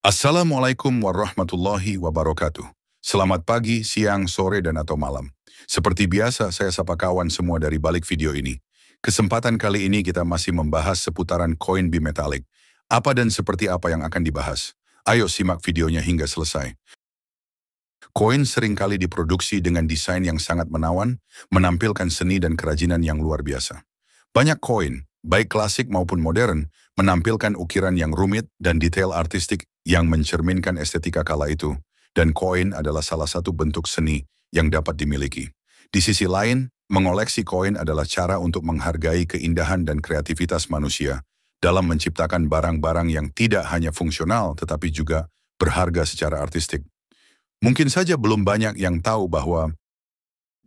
Assalamualaikum warahmatullahi wabarakatuh. Selamat pagi, siang, sore, dan atau malam. Seperti biasa, saya sapa kawan semua dari balik video ini. Kesempatan kali ini kita masih membahas seputaran koin bimetalik. Apa dan seperti apa yang akan dibahas? Ayo simak videonya hingga selesai. Koin seringkali diproduksi dengan desain yang sangat menawan, menampilkan seni dan kerajinan yang luar biasa. Banyak koin, baik klasik maupun modern, menampilkan ukiran yang rumit dan detail artistik yang mencerminkan estetika kala itu, dan koin adalah salah satu bentuk seni yang dapat dimiliki. Di sisi lain, mengoleksi koin adalah cara untuk menghargai keindahan dan kreativitas manusia dalam menciptakan barang-barang yang tidak hanya fungsional tetapi juga berharga secara artistik. Mungkin saja belum banyak yang tahu bahwa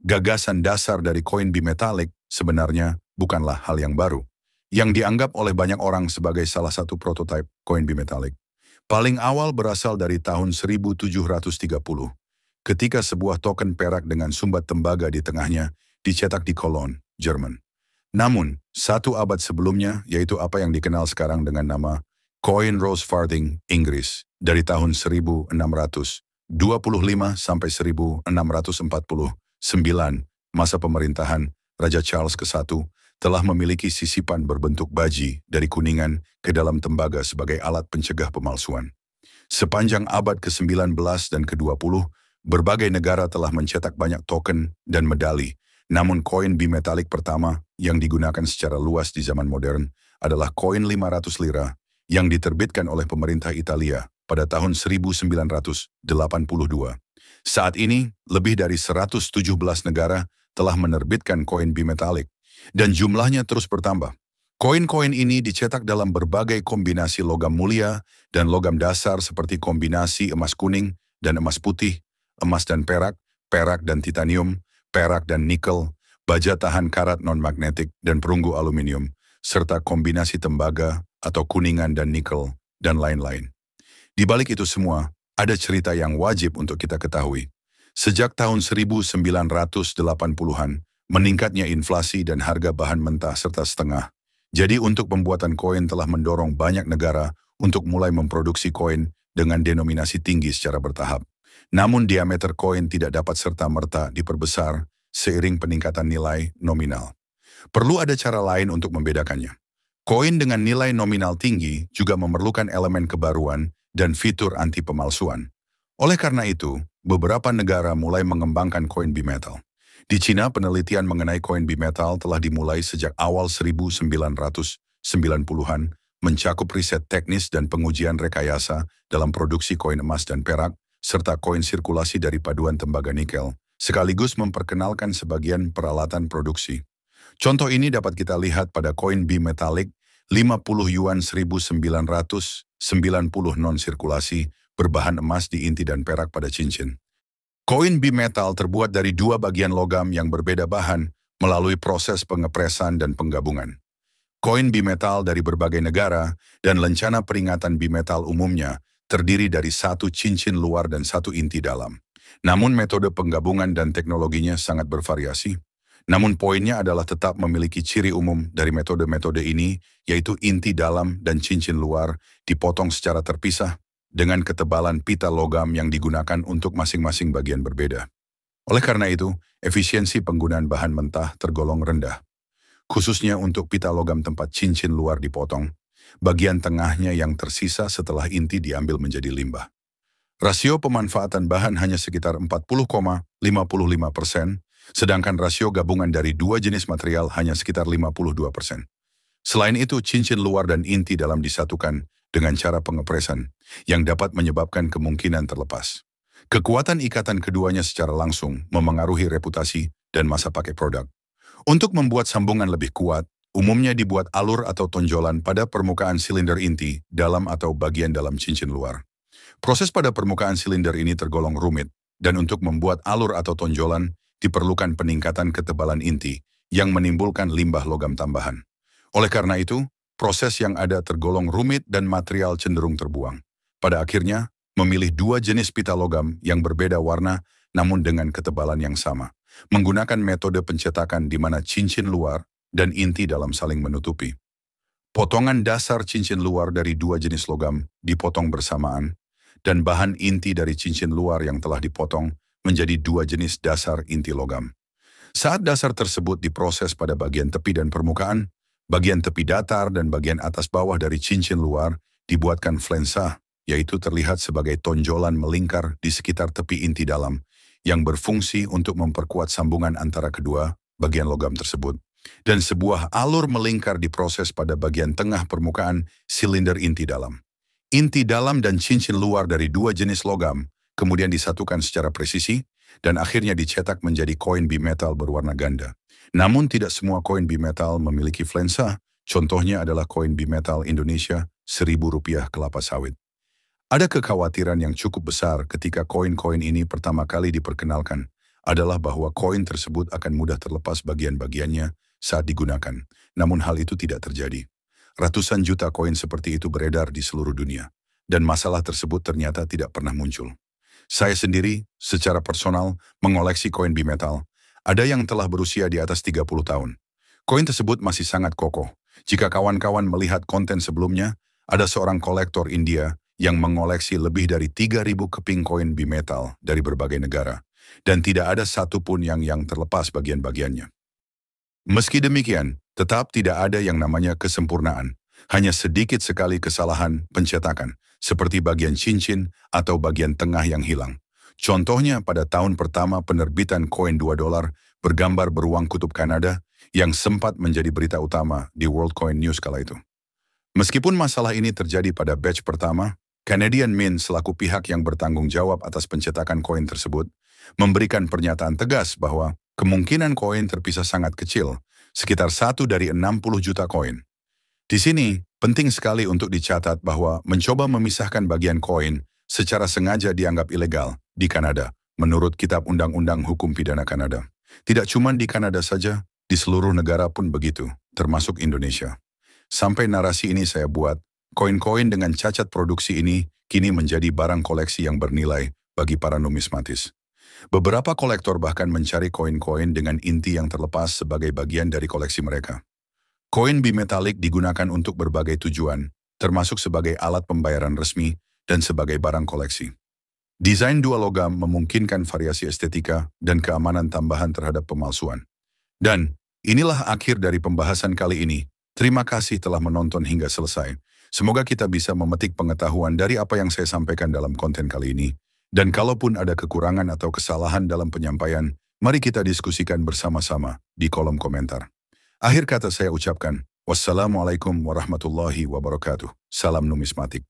gagasan dasar dari koin bimetalik sebenarnya bukanlah hal yang baru, yang dianggap oleh banyak orang sebagai salah satu prototipe koin bimetalik. Paling awal berasal dari tahun 1730, ketika sebuah token perak dengan sumbat tembaga di tengahnya dicetak di Cologne, Jerman. Namun, satu abad sebelumnya, yaitu apa yang dikenal sekarang dengan nama koin Rose Farthing Inggris, dari tahun 1625 sampai 1649, masa pemerintahan Raja Charles ke-1, telah memiliki sisipan berbentuk baji dari kuningan ke dalam tembaga sebagai alat pencegah pemalsuan. Sepanjang abad ke-19 dan ke-20, berbagai negara telah mencetak banyak token dan medali, namun koin bimetalik pertama yang digunakan secara luas di zaman modern adalah koin 500 lira yang diterbitkan oleh pemerintah Italia pada tahun 1982. Saat ini, lebih dari 117 negara telah menerbitkan koin bimetalik, dan jumlahnya terus bertambah. Koin-koin ini dicetak dalam berbagai kombinasi logam mulia dan logam dasar seperti kombinasi emas kuning dan emas putih, emas dan perak, perak dan titanium, perak dan nikel, baja tahan karat non-magnetik dan perunggu aluminium, serta kombinasi tembaga atau kuningan dan nikel, dan lain-lain. Di balik itu semua, ada cerita yang wajib untuk kita ketahui. Sejak tahun 1980-an, meningkatnya inflasi dan harga bahan mentah serta setengah. Jadi untuk pembuatan koin telah mendorong banyak negara untuk mulai memproduksi koin dengan denominasi tinggi secara bertahap. Namun diameter koin tidak dapat serta-merta diperbesar seiring peningkatan nilai nominal. Perlu ada cara lain untuk membedakannya. Koin dengan nilai nominal tinggi juga memerlukan elemen kebaruan dan fitur anti pemalsuan. Oleh karena itu, beberapa negara mulai mengembangkan koin bimetal. Di Cina, penelitian mengenai koin bimetal telah dimulai sejak awal 1990-an, mencakup riset teknis dan pengujian rekayasa dalam produksi koin emas dan perak, serta koin sirkulasi dari paduan tembaga nikel, sekaligus memperkenalkan sebagian peralatan produksi. Contoh ini dapat kita lihat pada koin bimetalik 50 yuan 1990 non-sirkulasi berbahan emas di inti dan perak pada cincin. Koin bimetal terbuat dari dua bagian logam yang berbeda bahan melalui proses pengepresan dan penggabungan. Koin bimetal dari berbagai negara dan lencana peringatan bimetal umumnya terdiri dari satu cincin luar dan satu inti dalam. Namun metode penggabungan dan teknologinya sangat bervariasi. Namun poinnya adalah tetap memiliki ciri umum dari metode-metode ini, yaitu inti dalam dan cincin luar dipotong secara terpisah dengan ketebalan pita logam yang digunakan untuk masing-masing bagian berbeda. Oleh karena itu, efisiensi penggunaan bahan mentah tergolong rendah. Khususnya untuk pita logam tempat cincin luar dipotong, bagian tengahnya yang tersisa setelah inti diambil menjadi limbah. Rasio pemanfaatan bahan hanya sekitar 40,55%, sedangkan rasio gabungan dari dua jenis material hanya sekitar 52%. Selain itu, cincin luar dan inti dalam disatukan dengan cara pengepresan yang dapat menyebabkan kemungkinan terlepas. Kekuatan ikatan keduanya secara langsung memengaruhi reputasi dan masa pakai produk. Untuk membuat sambungan lebih kuat, umumnya dibuat alur atau tonjolan pada permukaan silinder inti, dalam atau bagian dalam cincin luar. Proses pada permukaan silinder ini tergolong rumit, dan untuk membuat alur atau tonjolan, diperlukan peningkatan ketebalan inti yang menimbulkan limbah logam tambahan. Oleh karena itu, proses yang ada tergolong rumit dan material cenderung terbuang. Pada akhirnya, memilih dua jenis pita logam yang berbeda warna namun dengan ketebalan yang sama, menggunakan metode pencetakan di mana cincin luar dan inti dalam saling menutupi. Potongan dasar cincin luar dari dua jenis logam dipotong bersamaan, dan bahan inti dari cincin luar yang telah dipotong menjadi dua jenis dasar inti logam. Saat dasar tersebut diproses pada bagian tepi dan permukaan, bagian tepi datar dan bagian atas bawah dari cincin luar dibuatkan flensa, yaitu terlihat sebagai tonjolan melingkar di sekitar tepi inti dalam, yang berfungsi untuk memperkuat sambungan antara kedua bagian logam tersebut. Dan sebuah alur melingkar diproses pada bagian tengah permukaan silinder inti dalam. Inti dalam dan cincin luar dari dua jenis logam kemudian disatukan secara presisi dan akhirnya dicetak menjadi koin bimetal berwarna ganda. Namun tidak semua koin bimetal memiliki flensa, contohnya adalah koin bimetal Indonesia Rp1.000 kelapa sawit. Ada kekhawatiran yang cukup besar ketika koin-koin ini pertama kali diperkenalkan, adalah bahwa koin tersebut akan mudah terlepas bagian-bagiannya saat digunakan. Namun hal itu tidak terjadi. Ratusan juta koin seperti itu beredar di seluruh dunia, dan masalah tersebut ternyata tidak pernah muncul. Saya sendiri, secara personal, mengoleksi koin bimetal. Ada yang telah berusia di atas 30 tahun. Koin tersebut masih sangat kokoh. Jika kawan-kawan melihat konten sebelumnya, ada seorang kolektor India yang mengoleksi lebih dari 3.000 keping koin bimetal dari berbagai negara, dan tidak ada satupun yang terlepas bagian-bagiannya. Meski demikian, tetap tidak ada yang namanya kesempurnaan. Hanya sedikit sekali kesalahan pencetakan, seperti bagian cincin atau bagian tengah yang hilang. Contohnya pada tahun pertama penerbitan koin $2 bergambar beruang kutub Kanada yang sempat menjadi berita utama di World Coin News kala itu. Meskipun masalah ini terjadi pada batch pertama, Canadian Mint selaku pihak yang bertanggung jawab atas pencetakan koin tersebut memberikan pernyataan tegas bahwa kemungkinan koin terpisah sangat kecil, sekitar 1 dari 60 juta koin. Di sini, penting sekali untuk dicatat bahwa mencoba memisahkan bagian koin secara sengaja dianggap ilegal di Kanada, menurut Kitab Undang-Undang Hukum Pidana Kanada. Tidak cuma di Kanada saja, di seluruh negara pun begitu, termasuk Indonesia. Sampai narasi ini saya buat, koin-koin dengan cacat produksi ini kini menjadi barang koleksi yang bernilai bagi para numismatis. Beberapa kolektor bahkan mencari koin-koin dengan inti yang terlepas sebagai bagian dari koleksi mereka. Koin bimetalik digunakan untuk berbagai tujuan, termasuk sebagai alat pembayaran resmi dan sebagai barang koleksi. Desain dua logam memungkinkan variasi estetika dan keamanan tambahan terhadap pemalsuan. Dan inilah akhir dari pembahasan kali ini. Terima kasih telah menonton hingga selesai. Semoga kita bisa memetik pengetahuan dari apa yang saya sampaikan dalam konten kali ini. Dan kalaupun ada kekurangan atau kesalahan dalam penyampaian, mari kita diskusikan bersama-sama di kolom komentar. Akhir kata saya ucapkan, wassalamualaikum warahmatullahi wabarakatuh. Salam numismatik.